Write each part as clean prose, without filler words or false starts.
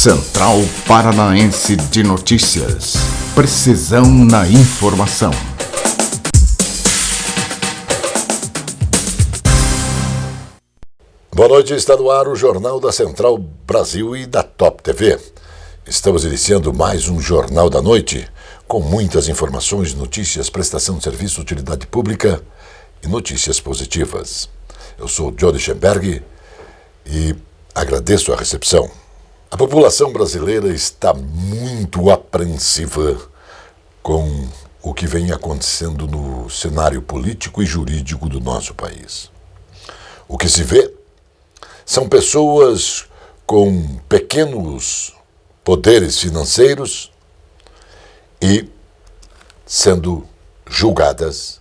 Central Paranaense de Notícias. Precisão na informação. Boa noite, está no ar o Jornal da Central Brasil e da Top TV. Estamos iniciando mais um Jornal da Noite, com muitas informações, notícias, prestação de serviço, utilidade pública e notícias positivas. Eu sou Johnny Schemberg e agradeço a recepção. A população brasileira está muito apreensiva com o que vem acontecendo no cenário político e jurídico do nosso país. O que se vê são pessoas com pequenos poderes financeiros e sendo julgadas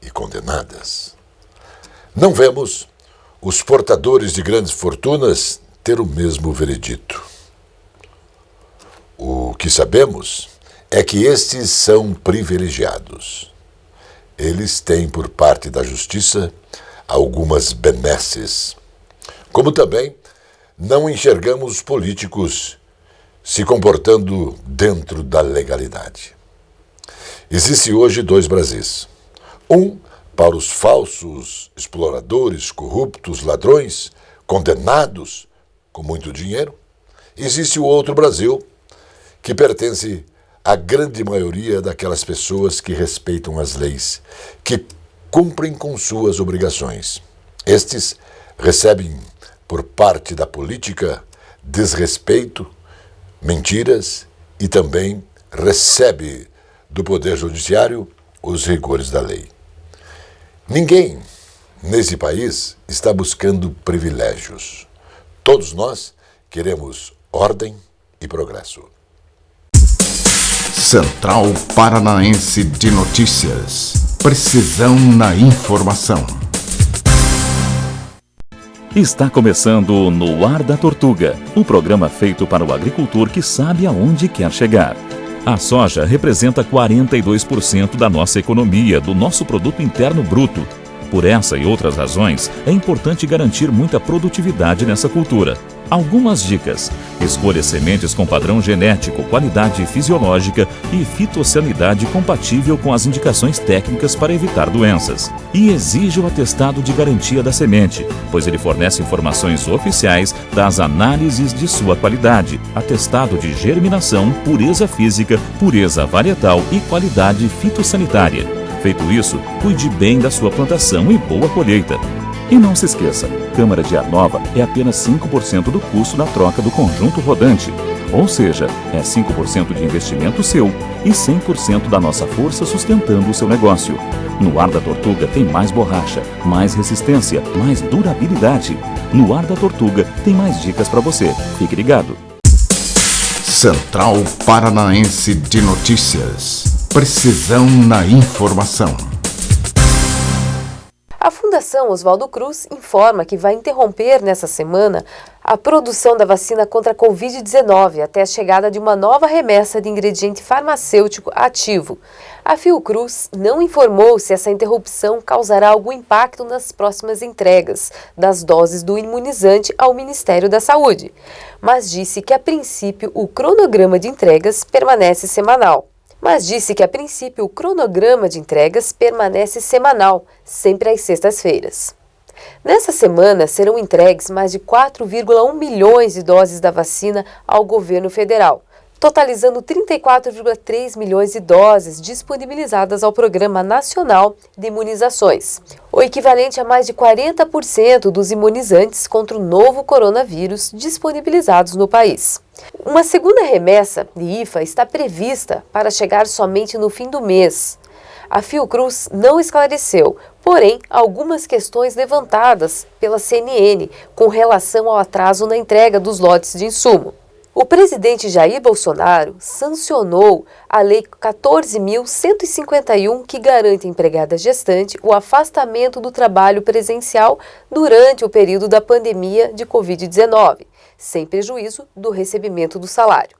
e condenadas. Não vemos os portadores de grandes fortunas ter o mesmo veredito. O que sabemos é que estes são privilegiados. Eles têm, por parte da justiça, algumas benesses. Como também não enxergamos os políticos se comportando dentro da legalidade. Existe hoje dois Brasis. Um para os falsos exploradores, corruptos, ladrões, condenados com muito dinheiro. Existe o outro Brasil, que pertence à grande maioria daquelas pessoas que respeitam as leis, que cumprem com suas obrigações. Estes recebem, por parte da política, desrespeito, mentiras e também recebe do Poder Judiciário os rigores da lei. Ninguém nesse país está buscando privilégios. Todos nós queremos ordem e progresso. Central Paranaense de Notícias. Precisão na informação. Está começando No Ar da Tortuga, um programa feito para o agricultor que sabe aonde quer chegar. A soja representa 42% da nossa economia, do nosso produto interno bruto. Por essa e outras razões, é importante garantir muita produtividade nessa cultura. Algumas dicas: escolha sementes com padrão genético, qualidade fisiológica e fitossanidade compatível com as indicações técnicas para evitar doenças. E exija o atestado de garantia da semente, pois ele fornece informações oficiais das análises de sua qualidade, atestado de germinação, pureza física, pureza varietal e qualidade fitossanitária. Feito isso, cuide bem da sua plantação e boa colheita. E não se esqueça, câmara de ar nova é apenas 5% do custo na troca do conjunto rodante. Ou seja, é 5% de investimento seu e 100% da nossa força sustentando o seu negócio. No Ar da Tortuga tem mais borracha, mais resistência, mais durabilidade. No Ar da Tortuga tem mais dicas para você. Fique ligado. Central Paranaense de Notícias. Precisão na informação. A Fundação Oswaldo Cruz informa que vai interromper nessa semana a produção da vacina contra a Covid-19 até a chegada de uma nova remessa de ingrediente farmacêutico ativo. A Fiocruz não informou se essa interrupção causará algum impacto nas próximas entregas das doses do imunizante ao Ministério da Saúde, mas disse que, a princípio, o cronograma de entregas permanece semanal. Sempre às sextas-feiras. Nessa semana, serão entregues mais de 4,1 milhões de doses da vacina ao governo federal, totalizando 34,3 milhões de doses disponibilizadas ao Programa Nacional de Imunizações, o equivalente a mais de 40% dos imunizantes contra o novo coronavírus disponibilizados no país. Uma segunda remessa de IFA está prevista para chegar somente no fim do mês. A Fiocruz não esclareceu, porém, algumas questões levantadas pela CNN com relação ao atraso na entrega dos lotes de insumo. O presidente Jair Bolsonaro sancionou a Lei 14.151, que garante à empregada gestante o afastamento do trabalho presencial durante o período da pandemia de Covid-19, sem prejuízo do recebimento do salário.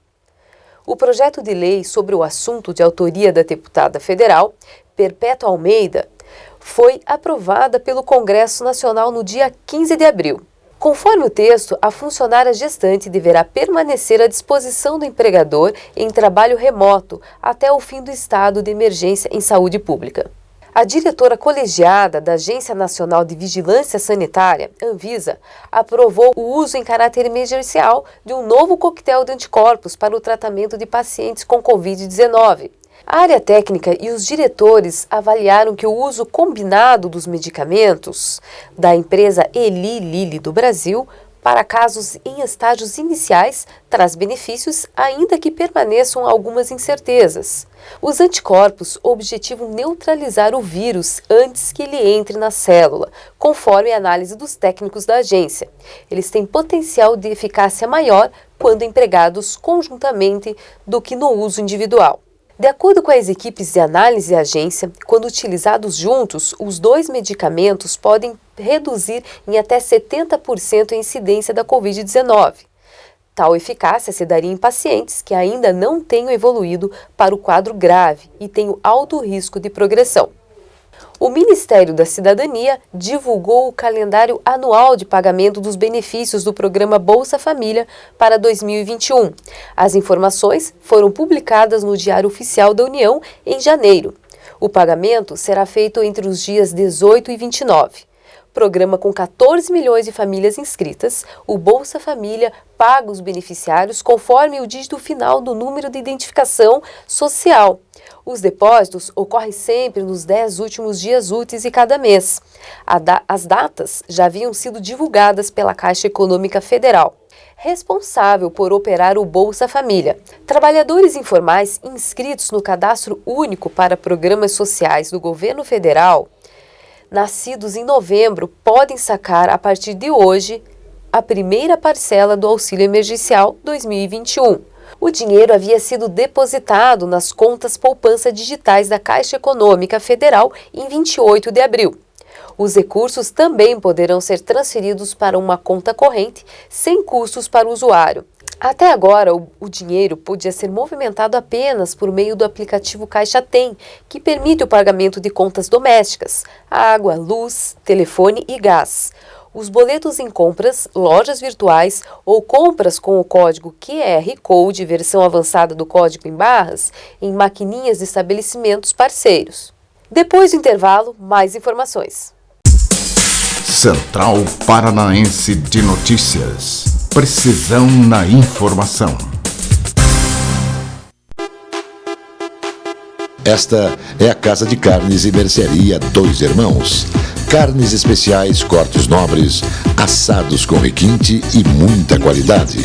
O projeto de lei sobre o assunto, de autoria da deputada federal Perpétua Almeida, foi aprovada pelo Congresso Nacional no dia 15 de abril. Conforme o texto, a funcionária gestante deverá permanecer à disposição do empregador em trabalho remoto até o fim do estado de emergência em saúde pública. A diretora colegiada da Agência Nacional de Vigilância Sanitária, Anvisa, aprovou o uso em caráter emergencial de um novo coquetel de anticorpos para o tratamento de pacientes com Covid-19. A área técnica e os diretores avaliaram que o uso combinado dos medicamentos da empresa Eli Lilly do Brasil para casos em estágios iniciais traz benefícios, ainda que permaneçam algumas incertezas. Os anticorpos objetivam neutralizar o vírus antes que ele entre na célula, conforme a análise dos técnicos da agência. Eles têm potencial de eficácia maior quando empregados conjuntamente do que no uso individual. De acordo com as equipes de análise da agência, quando utilizados juntos, os dois medicamentos podem reduzir em até 70% a incidência da Covid-19. Tal eficácia se daria em pacientes que ainda não tenham evoluído para o quadro grave e tenham alto risco de progressão. O Ministério da Cidadania divulgou o calendário anual de pagamento dos benefícios do programa Bolsa Família para 2021. As informações foram publicadas no Diário Oficial da União em janeiro. O pagamento será feito entre os dias 18 e 29. Programa com 14 milhões de famílias inscritas, o Bolsa Família paga os beneficiários conforme o dígito final do número de identificação social. Os depósitos ocorrem sempre nos 10 últimos dias úteis de cada mês. As datas já haviam sido divulgadas pela Caixa Econômica Federal, responsável por operar o Bolsa Família. Trabalhadores informais inscritos no Cadastro Único para Programas Sociais do Governo Federal, nascidos em novembro, podem sacar a partir de hoje a primeira parcela do Auxílio Emergencial 2021. O dinheiro havia sido depositado nas contas poupança digitais da Caixa Econômica Federal em 28 de abril. Os recursos também poderão ser transferidos para uma conta corrente sem custos para o usuário. Até agora, o dinheiro podia ser movimentado apenas por meio do aplicativo Caixa Tem, que permite o pagamento de contas domésticas, água, luz, telefone e gás. Os boletos em compras, lojas virtuais ou compras com o código QR Code, versão avançada do código em barras, em maquininhas de estabelecimentos parceiros. Depois do intervalo, mais informações. Central Paranaense de Notícias. Precisão na informação. Esta é a Casa de Carnes e Mercearia Dois Irmãos. Carnes especiais, cortes nobres, assados com requinte e muita qualidade.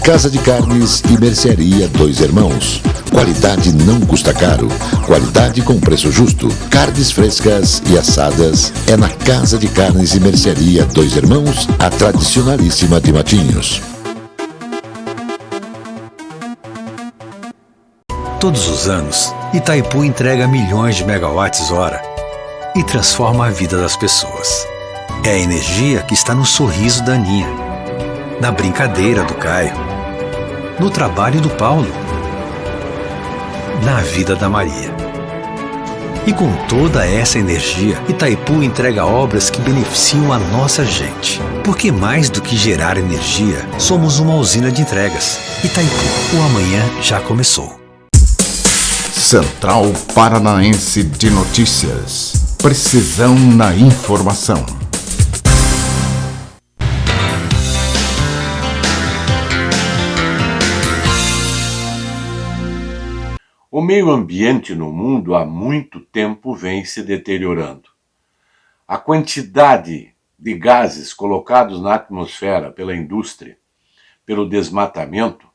Casa de Carnes e Mercearia Dois Irmãos. Qualidade não custa caro. Qualidade com preço justo. Carnes frescas e assadas é na Casa de Carnes e Mercearia Dois Irmãos, a tradicionalíssima de Matinhos. Todos os anos, Itaipu entrega milhões de megawatts-hora e transforma a vida das pessoas. É a energia que está no sorriso da Aninha, na brincadeira do Caio, no trabalho do Paulo, na vida da Maria. E com toda essa energia, Itaipu entrega obras que beneficiam a nossa gente. Porque mais do que gerar energia, somos uma usina de entregas. Itaipu, o amanhã já começou. Central Paranaense de Notícias. Precisão na informação. O meio ambiente no mundo há muito tempo vem se deteriorando. A quantidade de gases colocados na atmosfera pela indústria, pelo desmatamento,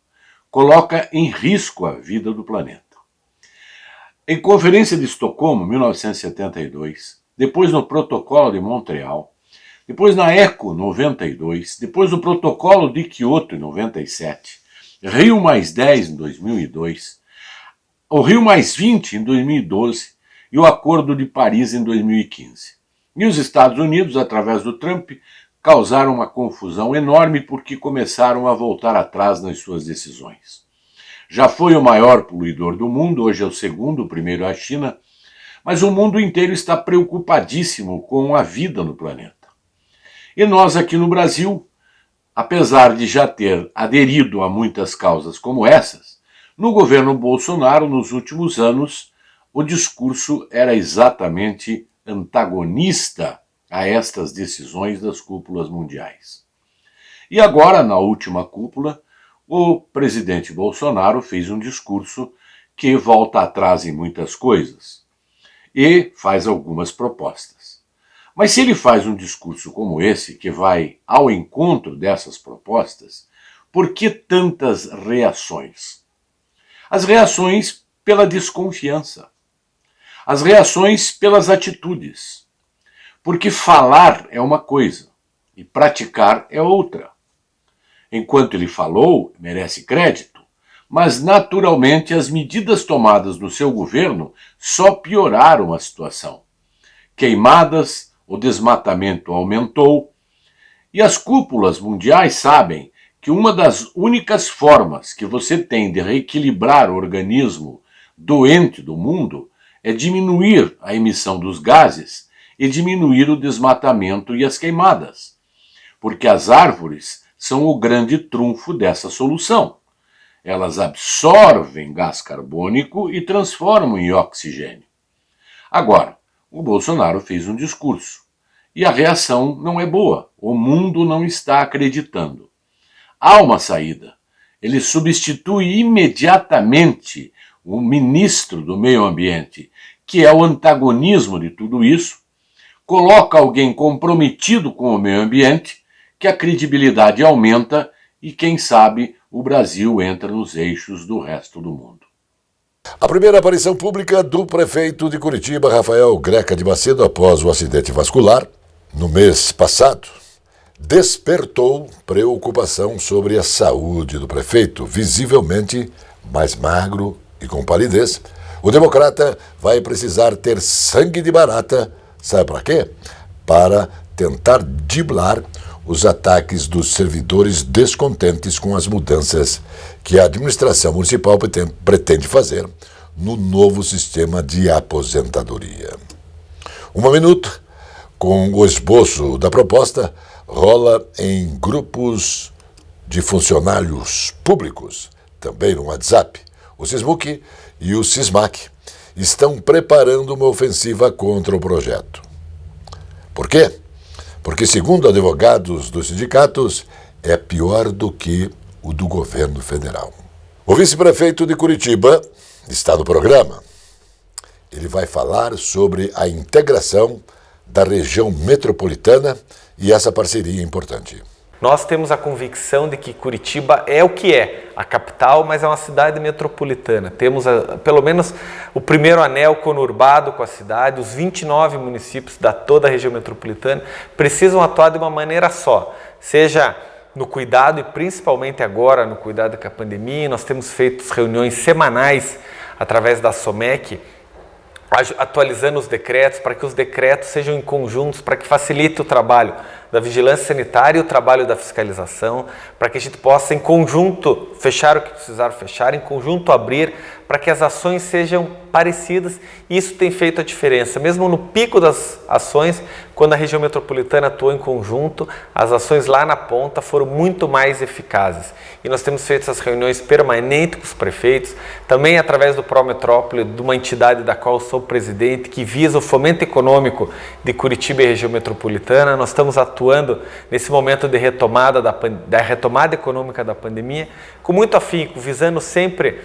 coloca em risco a vida do planeta. Em Conferência de Estocolmo, 1972, depois no Protocolo de Montreal, depois na ECO, 92, depois no Protocolo de Kyoto, em 97, Rio+10, em 2002, o Rio+20 em 2012 e o Acordo de Paris em 2015. E os Estados Unidos, através do Trump, causaram uma confusão enorme porque começaram a voltar atrás nas suas decisões. Já foi o maior poluidor do mundo, hoje é o segundo, o primeiro é a China, mas o mundo inteiro está preocupadíssimo com a vida no planeta. E nós aqui no Brasil apesar de já ter aderido a muitas causas como essas, no governo Bolsonaro, nos últimos anos, o discurso era exatamente antagonista a estas decisões das cúpulas mundiais. E agora, na última cúpula, o presidente Bolsonaro fez um discurso que volta atrás em muitas coisas e faz algumas propostas. Mas se ele faz um discurso como esse, que vai ao encontro dessas propostas, por que tantas reações? As reações pela desconfiança. As reações pelas atitudes. Porque falar é uma coisa e praticar é outra. Enquanto ele falou, merece crédito, mas naturalmente as medidas tomadas no seu governo só pioraram a situação. Queimadas, o desmatamento aumentou, e as cúpulas mundiais sabem que uma das únicas formas que você tem de reequilibrar o organismo doente do mundo é diminuir a emissão dos gases e diminuir o desmatamento e as queimadas, porque as árvores são o grande trunfo dessa solução. Elas absorvem gás carbônico e transformam em oxigênio. Agora, o Bolsonaro fez um discurso e a reação não é boa. O mundo não está acreditando. Há uma saída. Ele substitui imediatamente o ministro do Meio Ambiente, que é o antagonismo de tudo isso, coloca alguém comprometido com o meio ambiente, que a credibilidade aumenta e, quem sabe, o Brasil entra nos eixos do resto do mundo. A primeira aparição pública do prefeito de Curitiba, Rafael Greca de Macedo, após o acidente vascular, no mês passado, despertou preocupação sobre a saúde do prefeito, visivelmente mais magro e com palidez. O democrata vai precisar ter sangue de barata, sabe para quê? Para tentar driblar os ataques dos servidores descontentes com as mudanças que a administração municipal pretende fazer no novo sistema de aposentadoria. 1 minuto, com o esboço da proposta, rola em grupos de funcionários públicos, também no WhatsApp. O SISMUC e o SISMAC estão preparando uma ofensiva contra o projeto. Por quê? Porque, segundo advogados dos sindicatos, é pior do que o do governo federal. O vice-prefeito de Curitiba está no programa. Ele vai falar sobre a integração da região metropolitana e essa parceria é importante. Nós temos a convicção de que Curitiba é o que é, a capital, mas é uma cidade metropolitana. Temos pelo menos o primeiro anel conurbado com a cidade, os 29 municípios da toda a região metropolitana precisam atuar de uma maneira só, seja no cuidado e principalmente agora no cuidado com a pandemia. Nós temos feito reuniões semanais através da SOMEC, atualizando os decretos para que os decretos sejam em conjuntos, para que facilite o trabalho da vigilância sanitária e o trabalho da fiscalização, para que a gente possa em conjunto fechar o que precisar fechar, em conjunto abrir, para que as ações sejam parecidas. E isso tem feito a diferença. Mesmo no pico das ações, quando a região metropolitana atuou em conjunto, as ações lá na ponta foram muito mais eficazes. E nós temos feito essas reuniões permanentes com os prefeitos, também através do Prometrópole, de uma entidade da qual sou presidente, que visa o fomento econômico de Curitiba e região metropolitana. Nós estamos atuando nesse momento de retomada da retomada econômica da pandemia, com muito afinco, visando sempre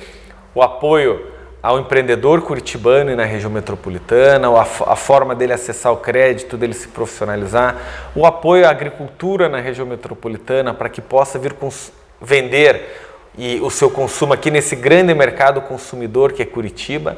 o apoio ao empreendedor curitibano e na região metropolitana, a forma dele acessar o crédito, dele se profissionalizar, o apoio à agricultura na região metropolitana para que possa vir vender e o seu consumo aqui nesse grande mercado consumidor que é Curitiba,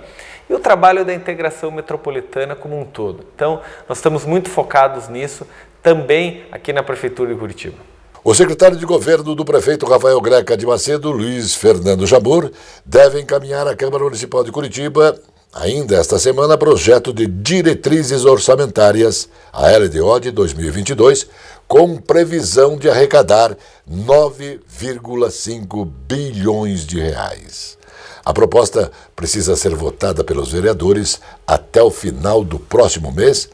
e o trabalho da integração metropolitana como um todo. Então, nós estamos muito focados nisso, também aqui na Prefeitura de Curitiba. O secretário de governo do prefeito Rafael Greca de Macedo, Luiz Fernando Jabbour, deve encaminhar à Câmara Municipal de Curitiba, ainda esta semana, projeto de diretrizes orçamentárias, a LDO de 2022, com previsão de arrecadar 9,5 bilhões de reais. A proposta precisa ser votada pelos vereadores até o final do próximo mês,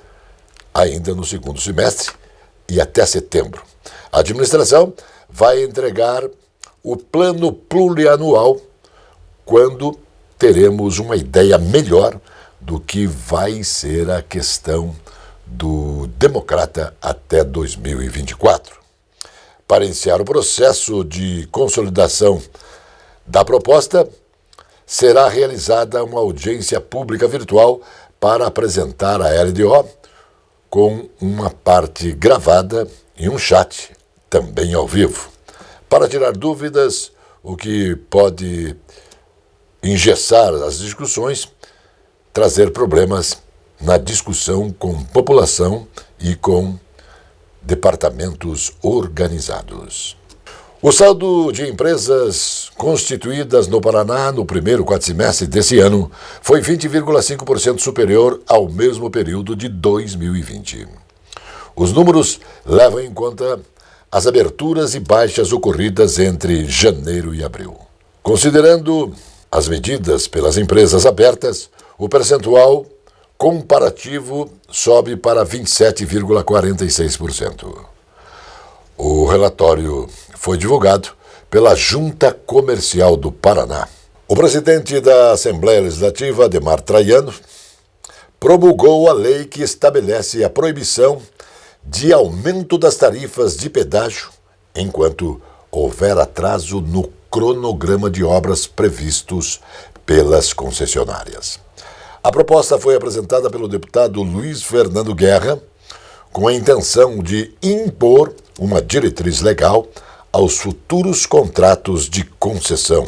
ainda no segundo semestre, e até setembro. A administração vai entregar o plano plurianual quando teremos uma ideia melhor do que vai ser a questão do Democrata até 2024. Para iniciar o processo de consolidação da proposta, será realizada uma audiência pública virtual para apresentar a LDO, com uma parte gravada e um chat também ao vivo, para tirar dúvidas, o que pode engessar as discussões, trazer problemas na discussão com população e com departamentos organizados. O saldo de empresas constituídas no Paraná no primeiro quadrimestre desse ano foi 20,5% superior ao mesmo período de 2020. Os números levam em conta as aberturas e baixas ocorridas entre janeiro e abril. Considerando as medidas pelas empresas abertas, o percentual comparativo sobe para 27,46%. O relatório foi divulgado pela Junta Comercial do Paraná. O presidente da Assembleia Legislativa, Ademar Traiano, promulgou a lei que estabelece a proibição de aumento das tarifas de pedágio enquanto houver atraso no cronograma de obras previstos pelas concessionárias. A proposta foi apresentada pelo deputado Luiz Fernando Guerra, com a intenção de impor uma diretriz legal aos futuros contratos de concessão,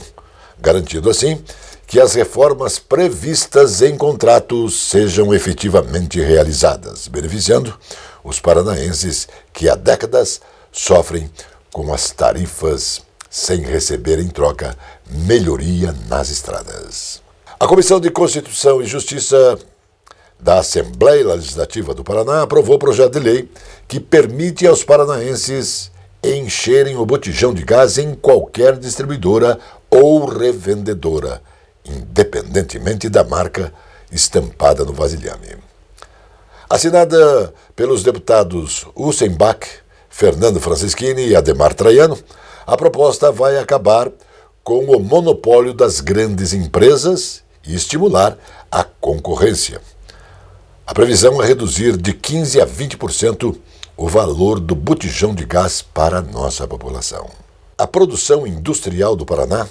garantindo assim que as reformas previstas em contratos sejam efetivamente realizadas, beneficiando os paranaenses que há décadas sofrem com as tarifas sem receber em troca melhoria nas estradas. A Comissão de Constituição e Justiça da Assembleia Legislativa do Paraná aprovou o projeto de lei que permite aos paranaenses encherem o botijão de gás em qualquer distribuidora ou revendedora, independentemente da marca estampada no vasilhame. Assinada pelos deputados Hussein Bach, Fernando Francischini e Ademar Traiano, a proposta vai acabar com o monopólio das grandes empresas e estimular a concorrência. A previsão é reduzir de 15% a 20% o valor do botijão de gás para a nossa população. A produção industrial do Paraná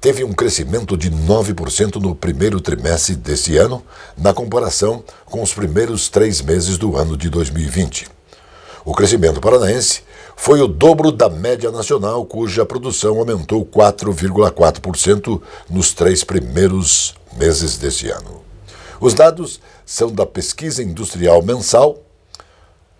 teve um crescimento de 9% no primeiro trimestre deste ano, na comparação com os primeiros 3 meses do ano de 2020. O crescimento paranaense foi o dobro da média nacional, cuja produção aumentou 4,4% nos 3 primeiros meses deste ano. Os dados são da Pesquisa Industrial Mensal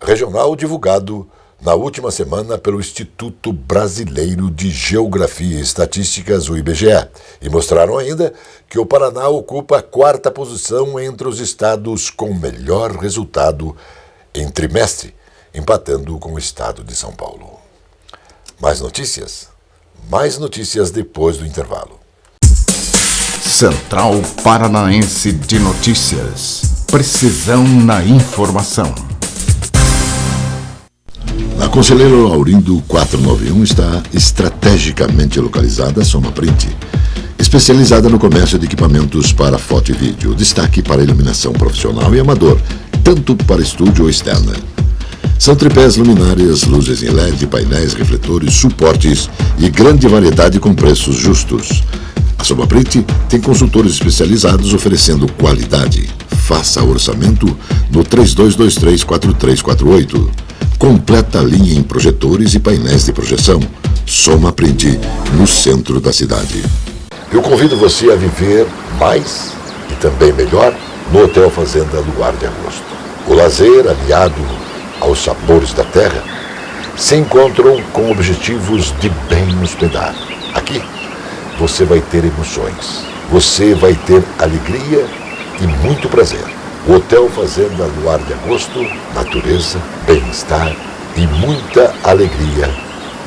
Regional, divulgado na última semana pelo Instituto Brasileiro de Geografia e Estatísticas, o IBGE, e mostraram ainda que o Paraná ocupa a 4ª posição entre os estados com melhor resultado em trimestre, empatando com o estado de São Paulo. Mais notícias depois do intervalo. Central Paranaense de Notícias. Precisão na informação. Na Conselheiro Laurindo 491 está estrategicamente localizada a Soma Print, especializada no comércio de equipamentos para foto e vídeo, destaque para iluminação profissional e amador, tanto para estúdio ou externa. São tripés, luminárias, luzes em LED, painéis, refletores, suportes e grande variedade com preços justos. A Soma Print tem consultores especializados oferecendo qualidade. Faça orçamento no 3223-4348. Completa linha em projetores e painéis de projeção. Soma Print, no centro da cidade. Eu convido você a viver mais e também melhor no Hotel Fazenda Luar de Agosto. O lazer, aliado aos sabores da terra, se encontram com objetivos de bem hospedar. Aqui você vai ter emoções, você vai ter alegria e muito prazer. O Hotel Fazenda Luar de Agosto, natureza, bem-estar e muita alegria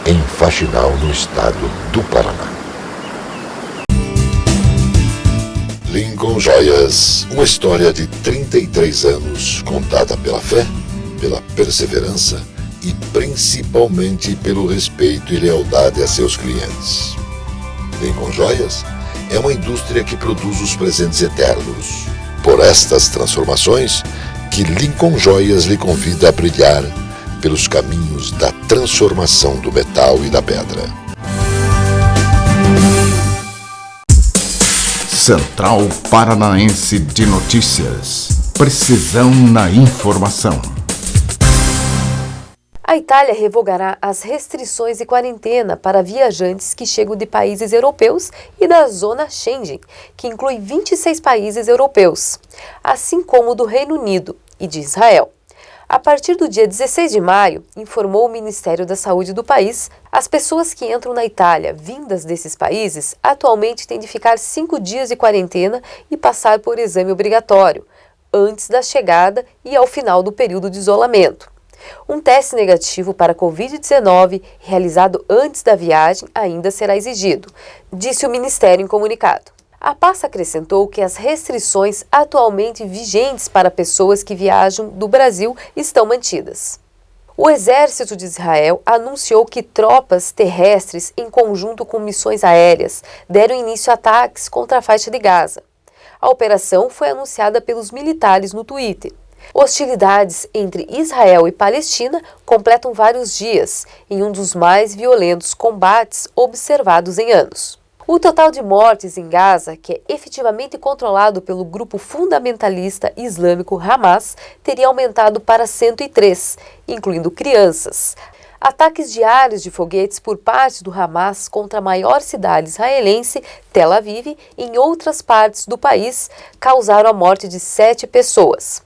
em Faxinal, no estado do Paraná. Lincoln Joias, uma história de 33 anos contada pela fé, pela perseverança e principalmente pelo respeito e lealdade a seus clientes. Lincoln Joias é uma indústria que produz os presentes eternos. Por estas transformações, que Lincoln Joias lhe convida a brilhar pelos caminhos da transformação do metal e da pedra. Central Paranaense de Notícias. Precisão na informação. A Itália revogará as restrições e quarentena para viajantes que chegam de países europeus e da zona Schengen, que inclui 26 países europeus, assim como do Reino Unido e de Israel. A partir do dia 16 de maio, informou o Ministério da Saúde do país, as pessoas que entram na Itália vindas desses países atualmente têm de ficar 5 dias de quarentena e passar por exame obrigatório, antes da chegada e ao final do período de isolamento. Um teste negativo para Covid-19, realizado antes da viagem, ainda será exigido, disse o Ministério em comunicado. A pasta acrescentou que as restrições atualmente vigentes para pessoas que viajam do Brasil estão mantidas. O Exército de Israel anunciou que tropas terrestres, em conjunto com missões aéreas, deram início a ataques contra a faixa de Gaza. A operação foi anunciada pelos militares no Twitter. Hostilidades entre Israel e Palestina completam vários dias, em um dos mais violentos combates observados em anos. O total de mortes em Gaza, que é efetivamente controlado pelo grupo fundamentalista islâmico Hamas, teria aumentado para 103, incluindo crianças. Ataques diários de foguetes por parte do Hamas contra a maior cidade israelense, Tel Aviv, e em outras partes do país, causaram a morte de 7 pessoas.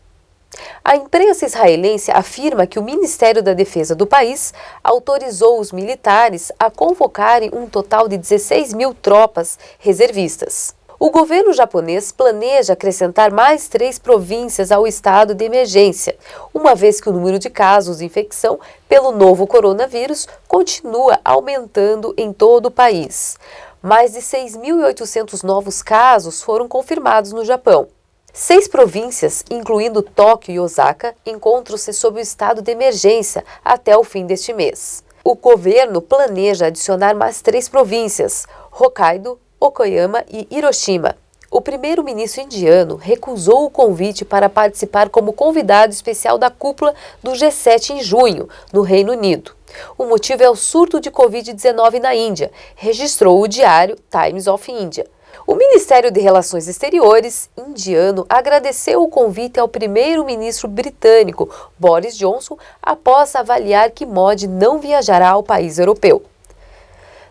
A imprensa israelense afirma que o Ministério da Defesa do país autorizou os militares a convocarem um total de 16 mil tropas reservistas. O governo japonês planeja acrescentar mais 3 províncias ao estado de emergência, uma vez que o número de casos de infecção pelo novo coronavírus continua aumentando em todo o país. Mais de 6.800 novos casos foram confirmados no Japão. 6 províncias, incluindo Tóquio e Osaka, encontram-se sob o estado de emergência até o fim deste mês. O governo planeja adicionar mais 3 províncias, Hokkaido, Okayama e Hiroshima. O primeiro-ministro indiano recusou o convite para participar como convidado especial da cúpula do G7 em junho, no Reino Unido. O motivo é o surto de Covid-19 na Índia, registrou o diário Times of India. O Ministério de Relações Exteriores indiano agradeceu o convite ao primeiro-ministro britânico Boris Johnson após avaliar que Modi não viajará ao país europeu.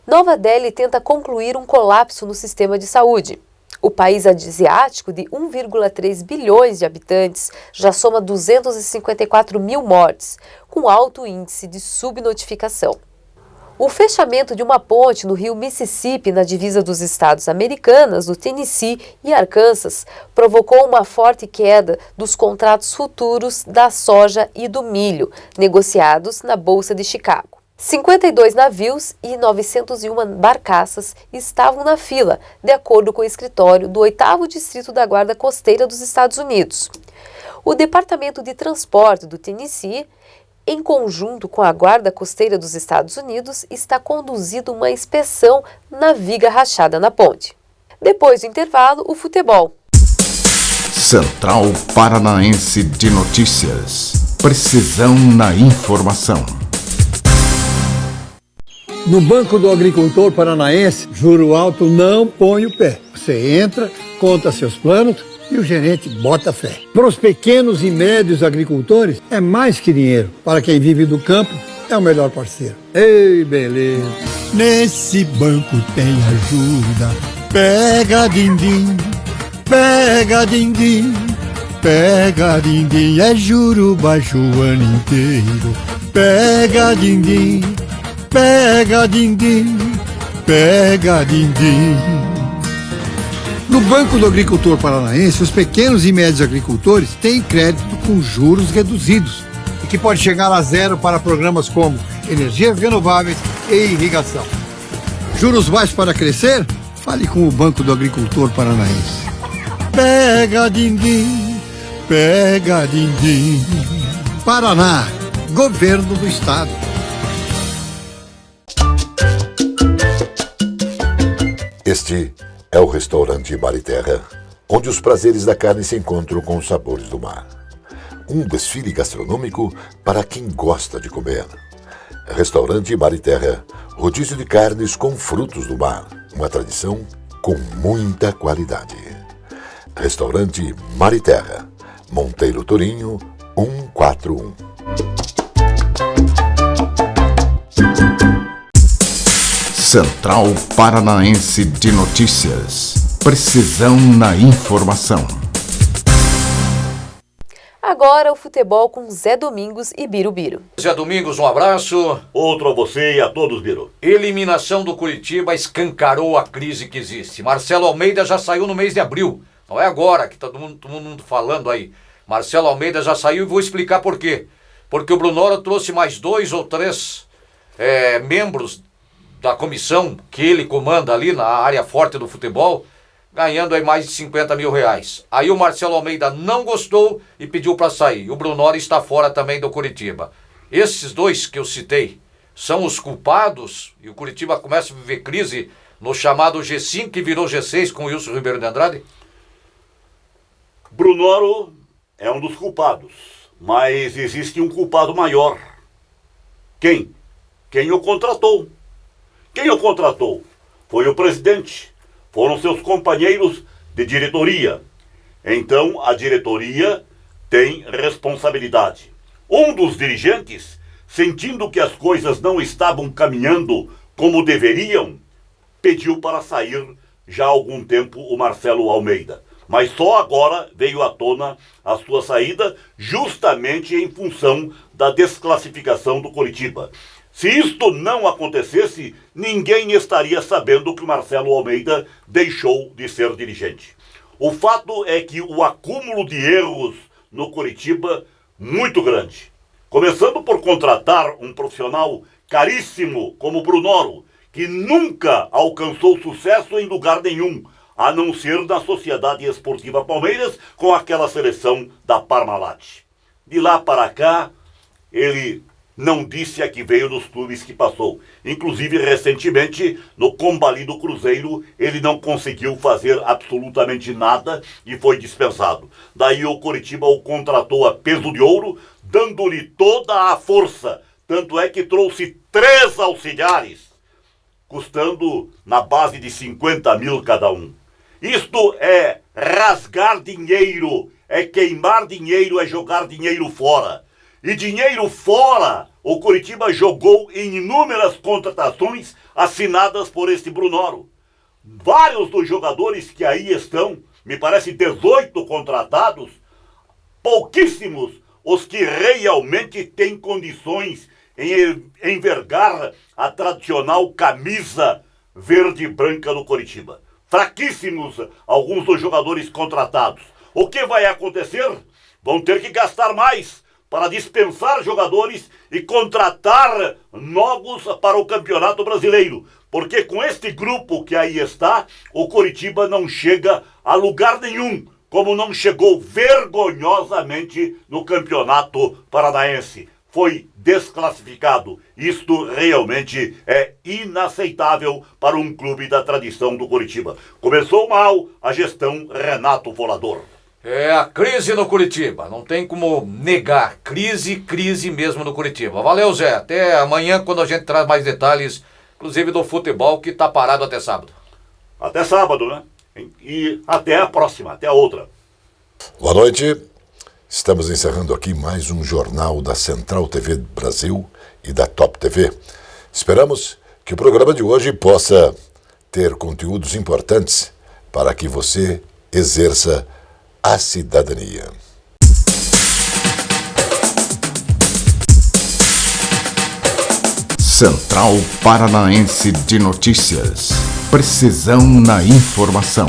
Nova Delhi tenta concluir um colapso no sistema de saúde. O país asiático, de 1,3 bilhões de habitantes, já soma 254 mil mortes, com alto índice de subnotificação. O fechamento de uma ponte no rio Mississippi, na divisa dos estados americanos, do Tennessee e Arkansas, provocou uma forte queda dos contratos futuros da soja e do milho, negociados na Bolsa de Chicago. 52 navios e 901 barcaças estavam na fila, de acordo com o escritório do 8º Distrito da Guarda Costeira dos Estados Unidos. O Departamento de Transporte do Tennessee, em conjunto com a Guarda Costeira dos Estados Unidos, está conduzindo uma inspeção na viga rachada na ponte. Depois do intervalo, o futebol. Central Paranaense de Notícias. Precisão na informação. No Banco do Agricultor Paranaense, juro alto não põe o pé. Você entra, conta seus planos e o gerente bota fé. Para os pequenos e médios agricultores, é mais que dinheiro. Para quem vive do campo, é o melhor parceiro. Ei, beleza! Nesse banco tem ajuda. Pega din-din, pega din-din, pega din-din. É juro baixo o ano inteiro. Pega din-din, pega din-din, pega din-din. No Banco do Agricultor Paranaense, os pequenos e médios agricultores têm crédito com juros reduzidos e que pode chegar a 0 para programas como energias renováveis e irrigação. Juros baixos para crescer? Fale com o Banco do Agricultor Paranaense. Pega din-din, pega din-din. Paraná, Governo do Estado. Este é o restaurante Mar e Terra, onde os prazeres da carne se encontram com os sabores do mar. Um desfile gastronômico para quem gosta de comer. Restaurante Mar e Terra, rodízio de carnes com frutos do mar, uma tradição com muita qualidade. Restaurante Mar e Terra, Monteiro Torinho, 141. Central Paranaense de Notícias. Precisão na informação. Agora o futebol com Zé Domingos e Birubiru. Zé Domingos, um abraço. Outro a você e a todos, Biru. Eliminação do Curitiba escancarou a crise que existe. Marcelo Almeida já saiu no mês de abril. Não é agora que tá todo mundo falando aí. Marcelo Almeida já saiu e vou explicar por quê. Porque o Brunoro trouxe mais 2 ou 3 membros da comissão que ele comanda ali na área forte do futebol, ganhando aí mais de 50 mil reais. Aí o Marcelo Almeida não gostou e pediu para sair. O Brunoro está fora também do Curitiba. Esses 2 que eu citei são os culpados e o Curitiba começa a viver crise no chamado G5 que virou G6 com o Wilson Ribeiro de Andrade? Brunoro é um dos culpados, mas existe um culpado maior. Quem? Quem o contratou? Quem o contratou? Foi o presidente. Foram seus companheiros de diretoria. Então, a diretoria tem responsabilidade. Um dos dirigentes, sentindo que as coisas não estavam caminhando como deveriam, pediu para sair já há algum tempo o Marcelo Almeida. Mas só agora veio à tona a sua saída, justamente em função da desclassificação do Curitiba. Se isto não acontecesse, ninguém estaria sabendo que o Marcelo Almeida deixou de ser dirigente. O fato é que o acúmulo de erros no Curitiba, muito grande. Começando por contratar um profissional caríssimo como Brunoro, que nunca alcançou sucesso em lugar nenhum, a não ser na Sociedade Esportiva Palmeiras com aquela seleção da Parmalat. De lá para cá, ele não disse a que veio dos clubes que passou. Inclusive, recentemente, no Combali do Cruzeiro, ele não conseguiu fazer absolutamente nada e foi dispensado. Daí o Curitiba o contratou a peso de ouro, dando-lhe toda a força. Tanto é que trouxe 3 auxiliares, custando na base de 50 mil cada um. Isto é rasgar dinheiro, é queimar dinheiro, é jogar dinheiro fora. E dinheiro fora, o Curitiba jogou em inúmeras contratações assinadas por este Brunoro. Vários dos jogadores que aí estão, me parece 18 contratados, pouquíssimos os que realmente têm condições em envergar a tradicional camisa verde e branca do Curitiba. Fraquíssimos alguns dos jogadores contratados. O que vai acontecer? Vão ter que gastar mais para dispensar jogadores e contratar novos para o Campeonato Brasileiro. Porque com este grupo que aí está, o Curitiba não chega a lugar nenhum, como não chegou vergonhosamente no Campeonato Paranaense. Foi desclassificado. Isto realmente é inaceitável para um clube da tradição do Curitiba. Começou mal a gestão Renato Volador. É a crise no Curitiba, não tem como negar. Crise mesmo no Curitiba. Valeu, Zé. Até amanhã, quando a gente traz mais detalhes, inclusive do futebol, que tá parado até sábado. Até sábado, né? E até a próxima, até a outra. Boa noite. Estamos encerrando aqui mais um jornal da Central TV Brasil e da Top TV. Esperamos que o programa de hoje possa ter conteúdos importantes para que você exerça a cidadania. Central Paranaense de Notícias. Precisão na informação.